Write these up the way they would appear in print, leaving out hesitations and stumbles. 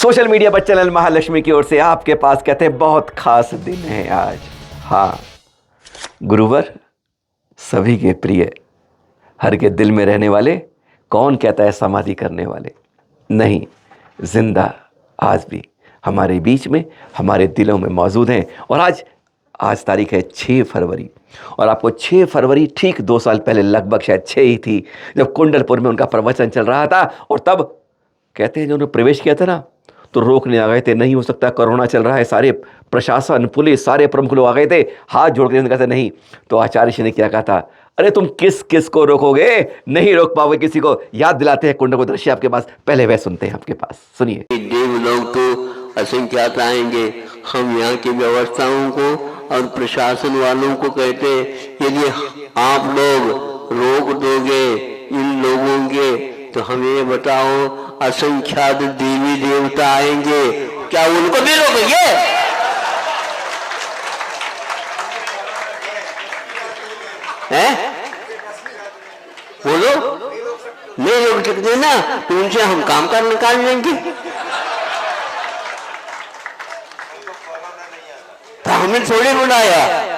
Social media पर channel Mahalakshmi की ओर से आपके पास कहते हैं बहुत खास दिन है आज। हाँ, गुरुवर सभी के प्रिय, हर के दिल में रहने वाले, कौन कहता है समाधि करने वाले नहीं, जिंदा आज भी हमारे बीच में, हमारे दिलों में मौजूद हैं। और आज तारीख है 6 फरवरी, और आपको 6 फरवरी ठीक 2 साल पहले, लगभग शायद 6 ही थी, जब कुंडलपुर में उनका प्रवचन चल रहा था। और तब कहते हैं जो उन्होंने प्रवेश किया था ना, तो रोकने आ गए थे, नहीं हो सकता, कोरोना चल रहा है। सारे प्रशासन, पुलिस, सारे प्रमुख लोग आ गए थे, हाथ जोड़ के कहते नहीं। तो आचार्य जी ने क्या कहा था, अरे तुम किस किस को रोकोगे, नहीं रोक पाओगे किसी को। याद दिलाते हैं कुंड को दृश्य आपके पास, पहले वह सुनते हैं आपके पास, सुनिए। देव लोग तो असंख्यात आएंगे। हम यहाँ की व्यवस्थाओं को और प्रशासन वालों को कहते, यदि आप लोग रोक दोगे इन लोगों के, तो हमें बताओ असंख्यात देवी देवता आएंगे, क्या उनको भी रोकेंगे? बोलो, नहीं रोक सकते ना, तो उनसे हम काम कर निकाल लेंगे। तो हमें थोड़ी बुलाया।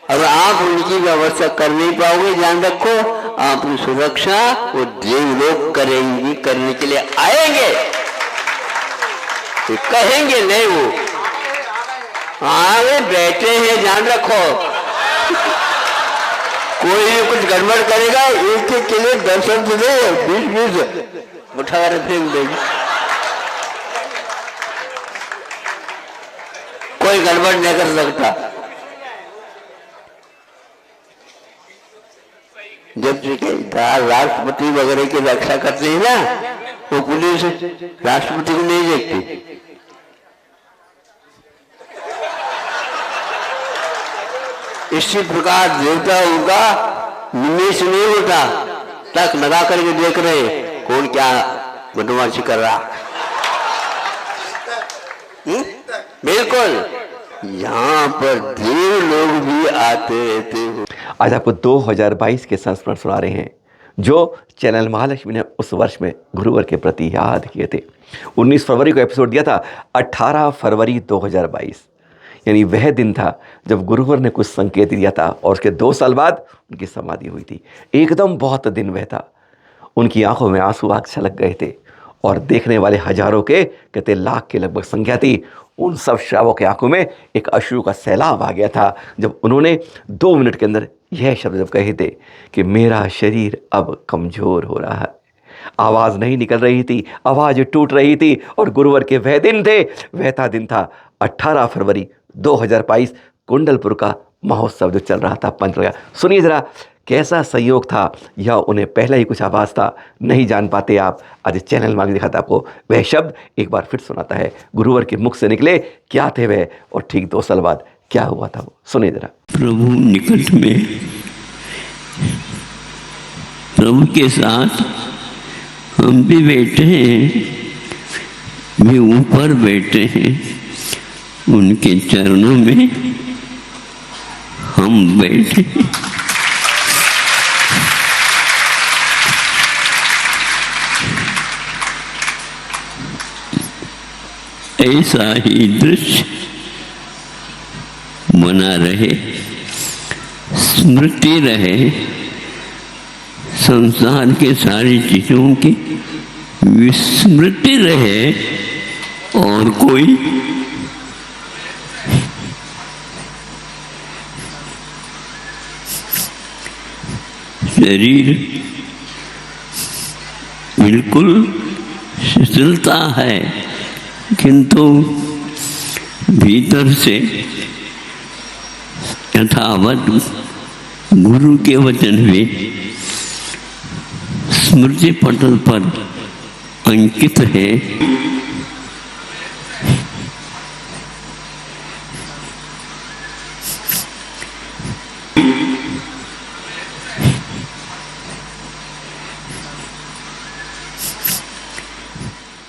अब आप उनकी व्यवस्था कर नहीं पाओगे, ध्यान रखो, आपकी सुरक्षा वो देव लोग करेंगी, करने के लिए आएंगे, तो कहेंगे नहीं, वो आगे बैठे हैं, ध्यान रखो। कोई भी कुछ गड़बड़ करेगा, एक के लिए दर्शन तो दे, 20 उठा कर फेंक देगी। कोई गड़बड़ नहीं कर सकता। जब राष्ट्रपति वगैरह की रक्षा करते हैं ना, वो पुलिस राष्ट्रपति को नहीं देखती। इसी प्रकार देवताओं का निमेश नहीं होता, तक लगा करके देख रहे कौन क्या बदमाशी कर रहा। बिल्कुल, यहाँ पर देव लोग भी आते रहते हैं। आज आपको 2022 के संस्मरण सुना रहे हैं, जो चैनल महालक्ष्मी ने उस वर्ष में गुरुवर के प्रति याद किए थे। 19 फरवरी को एपिसोड दिया था, 18 फरवरी 2022 यानी वह दिन था जब गुरुवर ने कुछ संकेत दिया था, और उसके 2 साल बाद उनकी समाधि हुई थी। एकदम बहुत दिन वह था। उनकी आंखों में आंसू आग छलक गए थे, और देखने वाले हजारों के, कहते लाख के लगभग संख्या थी। उन सब श्रावकों के आंखों में एक अश्रु का सैलाब आ गया था, जब उन्होंने 2 मिनट के अंदर यह शब्द जब कहे थे कि मेरा शरीर अब कमज़ोर हो रहा है। आवाज़ नहीं निकल रही थी, आवाज़ टूट रही थी। और गुरुवर के वह दिन थे, वह दिन था 18 फरवरी 2022, कुंडलपुर का महोत्सव जो चल रहा था पंचगंगा। सुनिए जरा, कैसा संयोग था, या उन्हें पहले ही कुछ आवाज़ था, नहीं जान पाते आप। आज चैनल में दिखाता आपको वह शब्द, एक बार फिर सुनाता है, गुरुवर के मुख से निकले क्या थे वह, और ठीक 2 साल बाद क्या हुआ था वो, सुनिए जरा। प्रभु निकट में, प्रभु के साथ हम भी बैठे हैं, वे ऊपर बैठे हैं, उनके चरणों में हम बैठे हैं। ऐसा ही दृश्य बना रहे, स्मृति रहे, संसार के सारी चीजों की विस्मृति रहे, और कोई शरीर बिल्कुल शिथिलता है, किंतु भीतर से यथावत गुरु के वचन में स्मृति पटल पर अंकित है।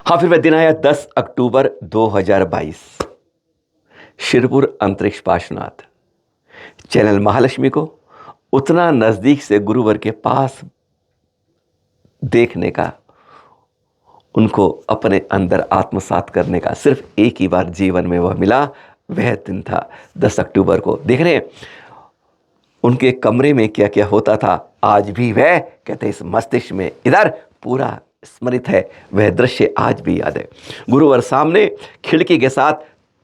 हाँ, फिर वह दिन आया 10 अक्टूबर 2022, शिरपुर अंतरिक्ष पार्श्वनाथ। चैनल महालक्ष्मी को उतना नज़दीक से गुरुवर के पास देखने का उनको अपने अंदर आत्मसात करने का सिर्फ एक ही बार जीवन में वह मिला, वह दिन था 10 अक्टूबर को। देख रहे हैं उनके कमरे में क्या क्या होता था, आज भी वह कहते हैं इस मस्तिष्क में इधर पूरा स्मृत है, वह दृश्य आज भी याद है। गुरुवार सामने खिड़की के साथ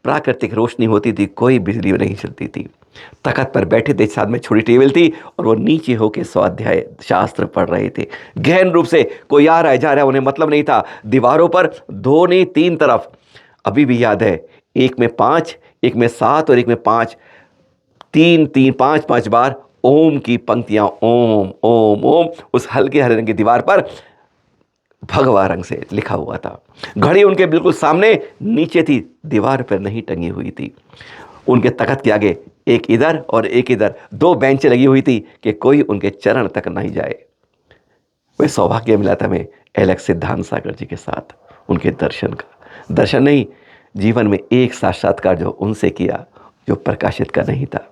प्राकृतिक रोशनी होती थी, कोई बिजली नहीं चलती थी। तख्त पर बैठे थे, साथ में छोटी टेबल थी और वो नीचे होके स्वाध्याय शास्त्र पढ़ रहे थे। गहन रूप से कोई आ रहा है जा रहा है, उन्हें मतलब नहीं था। दीवारों पर 2 नहीं 3 तरफ अभी भी याद है, एक में 5, एक में 7 और एक में 5, 3 5 बार ओम की पंक्तियां, ओम ओम ओम उस हल्के हरे रंग की दीवार पर भगवा रंग से लिखा हुआ था। घड़ी उनके बिल्कुल सामने नीचे थी, दीवार पर नहीं टंगी हुई थी। उनके तख्त के आगे एक इधर और एक इधर 2 बेंचें लगी हुई थी कि कोई उनके चरण तक नहीं जाए। वह सौभाग्य मिला था हमें एलेक्स सिद्धांत सागर जी के साथ उनके दर्शन का। दर्शन नहीं, जीवन में एक साक्षात्कार जो उनसे किया, जो प्रकाशित का नहीं था।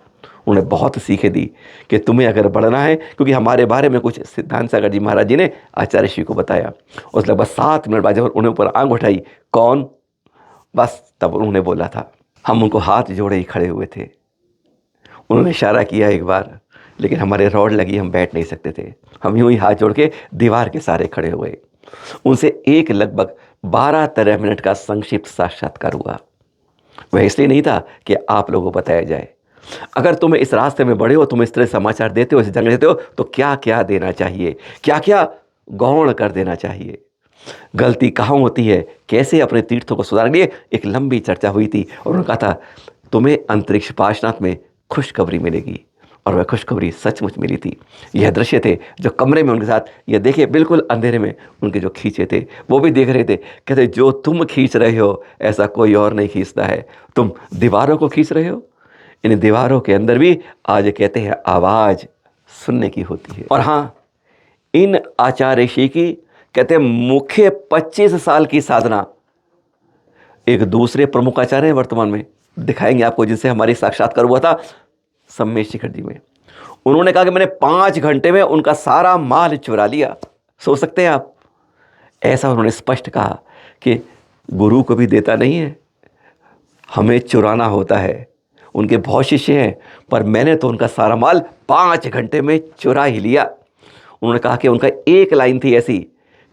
उन्हें बहुत सीखें दी कि तुम्हें अगर बढ़ना है, क्योंकि हमारे बारे में कुछ सिद्धांत सागर जी महाराज जी ने आचार्य श्री को बताया। उस लगभग 7 मिनट बाद जब उन्हें ऊपर आंख उठाई, कौन, बस तब उन्होंने बोला था। हम उनको हाथ जोड़े ही खड़े हुए थे। उन्होंने इशारा किया एक बार, लेकिन हमारे रॉड लगी, हम बैठ नहीं सकते थे। हम यूं ही हाथ जोड़ के दीवार के सहारे खड़े हुए। उनसे एक लगभग 12-13 मिनट का संक्षिप्त साक्षात्कार हुआ। वह इसलिए नहीं था कि आप लोगों को बताया जाए। अगर तुम इस रास्ते में बढ़े हो, तुम इस तरह समाचार देते हो, इसे जंग देते हो, तो क्या क्या देना चाहिए, क्या क्या गौण कर देना चाहिए, गलती कहाँ होती है, कैसे अपने तीर्थों को सुधारने के लिए एक लंबी चर्चा हुई थी। और उन्होंने कहा था तुम्हें अंतरिक्ष पाशनाथ में खुशखबरी मिलेगी, और वह खुशखबरी सचमुच मिली थी। यह दृश्य थे जो कमरे में उनके साथ, यह देखे बिल्कुल अंधेरे में उनके जो खींचे थे वो भी देख रहे थे। कहते जो तुम खींच रहे हो ऐसा कोई और नहीं खींचता है, तुम दीवारों को खींच रहे हो। इन दीवारों के अंदर भी आज कहते हैं आवाज़ सुनने की होती है। और हाँ, इन आचार्य श्री की कहते हैं मुख्य 25 साल की साधना एक दूसरे प्रमुख आचार्य हैं वर्तमान में, दिखाएंगे आपको, जिनसे हमारी साक्षात्कार हुआ था सम्मेश शिखर जी में। उन्होंने कहा कि मैंने 5 घंटे में उनका सारा माल चुरा लिया। सोच सकते हैं आप, ऐसा उन्होंने स्पष्ट कहा कि गुरु को भी देता नहीं है, हमें चुराना होता है। उनके बहुत शिष्य हैं, पर मैंने तो उनका सारा माल 5 घंटे में चुरा ही लिया। उन्होंने कहा कि उनका एक लाइन थी ऐसी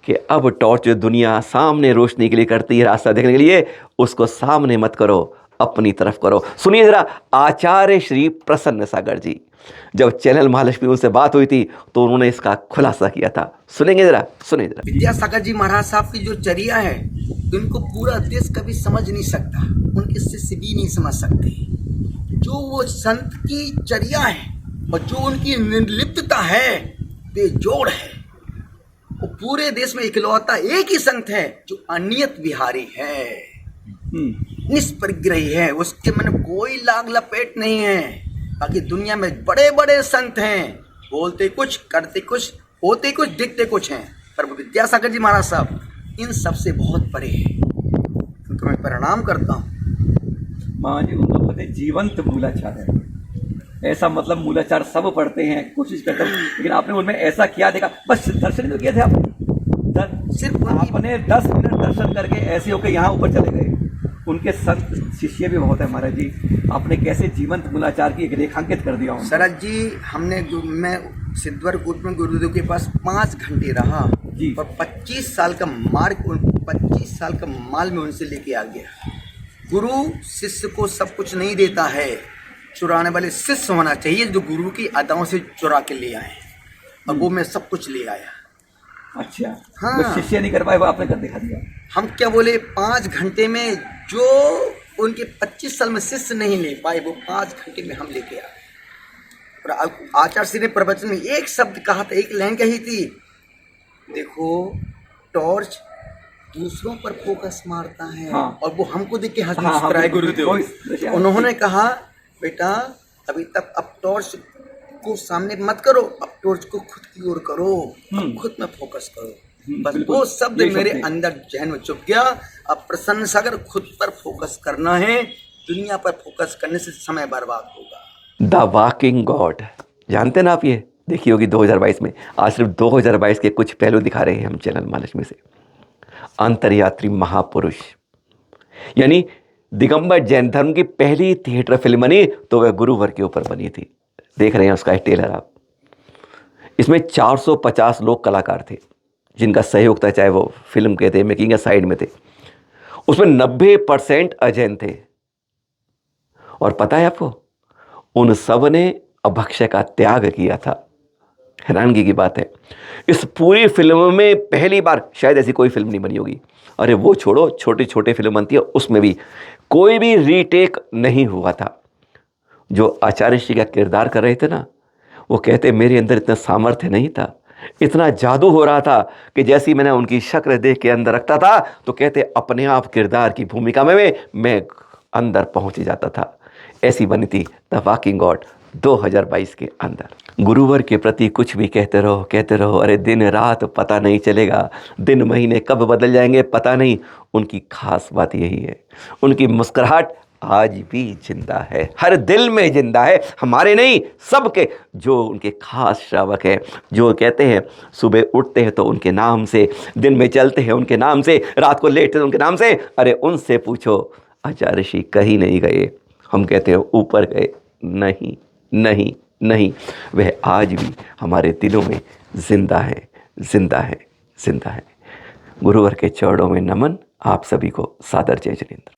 कि अब टॉर्च दुनिया सामने रोशनी के लिए करती है, रास्ता देखने के लिए, उसको सामने मत करो, अपनी तरफ करो। सुनिए जरा आचार्य श्री प्रसन्न सागर जी, जब चैनल महालक्ष्मी उनसे बात हुई थी तो उन्होंने इसका खुलासा किया था। सुनेंगे जरा, सुनिए जरा। विद्यासागर जी महाराज साहब की जो चर्या है, उनको पूरा देश कभी समझ नहीं सकता, उनके शिष्य भी नहीं समझ सकते। जो वो संत की चर्या है और जो उनकी निर्लिप्तता है, बेजोड़ है। वो पूरे देश में इकलौता एक ही संत है जो अनियत विहारी है, निष्परिग्रही है, उसके मन में कोई लाग लपेट नहीं है। बाकी दुनिया में बड़े बड़े संत हैं, बोलते कुछ, करते कुछ, होते कुछ, दिखते कुछ हैं, पर विद्यासागर जी महाराज साहब इन सबसे बहुत परे हैं। उनको मैं प्रणाम करता हूँ। माँ जी, उनको कहते जीवंत मूलाचार है। ऐसा मतलब मूलाचार सब पढ़ते हैं, कोशिश करते हैं, लेकिन आपने उनमें ऐसा क्या देखा? बस दर्शन तो किए थे आप, सिर्फ आपने 10 मिनट दर्शन करके ऐसे होकर यहाँ ऊपर चले गए। उनके संत शिष्य भी बहुत है महाराज जी, आपने कैसे जीवंत मूलाचार की एक रेखांकित कर दिया। शरद जी, मैं सिद्धवर कूट में गुरुदेव के पास 5 घंटे रहा जी, और 25 साल का मार्ग, 25 साल का माल में उनसे लेके आ गया। गुरु शिष्य को सब कुछ नहीं देता है, चुराने वाले शिष्य होना चाहिए जो गुरु की अदाओं से चुरा के ले आए, और वो मैं सब कुछ ले आया। अच्छा, हाँ, वो शिष्य नहीं कर पाए, वो आपने कर दिखा दिया। हम क्या बोले, 5 घंटे में जो उनके 25 साल में शिष्य नहीं ले पाए, वो 5 घंटे में हम लेके आए। और आचार्य श्री ने प्रवचन में एक शब्द कहा था, एक लाइन कही थी, देखो टॉर्च दूसरों पर फोकस मारता है, हाँ, और वो हमको देख के हंस रहा है गुरुदेव। उन्होंने कहा बेटा अभी तक अब टॉर्च को सामने मत करो, अब टॉर्च को खुद की ओर करो, अब खुद में फोकस करो। बस वो शब्द मेरे अंदर जहन में चुप गया। अब प्रसन्न सागर खुद पर फोकस करना है, दुनिया पर फोकस करने से समय बर्बाद होगा। द वॉकिंग गॉड, जानते ना आप? ये देखी होगी 2022 में। आज सिर्फ 2022 के कुछ पहलू दिखा रहे हैं हम चैनल महालक्ष्मी से। अंतर्यात्री महापुरुष, यानी दिगंबर जैन धर्म की पहली थिएटर फिल्म बनी तो वह गुरुवर के ऊपर बनी थी। देख रहे हैं उसका ट्रेलर आप। इसमें 450 लोग कलाकार थे जिनका सहयोग था, चाहे वो फिल्म के थे, मेकिंग या साइड में थे। उसमें 90% अजैन थे। और पता है आपको, उन सब ने अभक्ष्य का त्याग किया था। हैरानगी की बात है, इस पूरी फिल्म में पहली बार शायद ऐसी कोई फिल्म नहीं बनी होगी। अरे वो छोड़ो, छोटी छोटी फिल्म बनती है उसमें भी कोई भी रीटेक नहीं हुआ था। जो आचार्य श्री का किरदार कर रहे थे ना, वो कहते मेरे अंदर इतना सामर्थ्य नहीं था, इतना जादू हो रहा था कि जैसी मैंने उनकी शक्ल देख के अंदर रखता था तो कहते अपने आप किरदार की भूमिका में मैं अंदर पहुंच जाता था। ऐसी बनी थी द वॉकिंग गॉड 2022 के अंदर। गुरुवर के प्रति कुछ भी कहते रहो, अरे दिन रात पता नहीं चलेगा, दिन महीने कब बदल जाएंगे पता नहीं। उनकी खास बात यही है, उनकी मुस्कुराहट आज भी जिंदा है, हर दिल में जिंदा है, हमारे नहीं सबके। जो उनके खास श्रावक हैं, जो कहते हैं सुबह उठते हैं तो उनके नाम से, दिन में चलते हैं उनके नाम से, रात को लेटते हैं उनके नाम से। अरे उनसे पूछो आचार्य श्री कहीं नहीं गए, हम कहते हैं ऊपर गए, नहीं नहीं नहीं, वह आज भी हमारे दिलों में जिंदा है, जिंदा है, जिंदा है। गुरुवर के चरणों में नमन। आप सभी को सादर जय जिनेंद्र।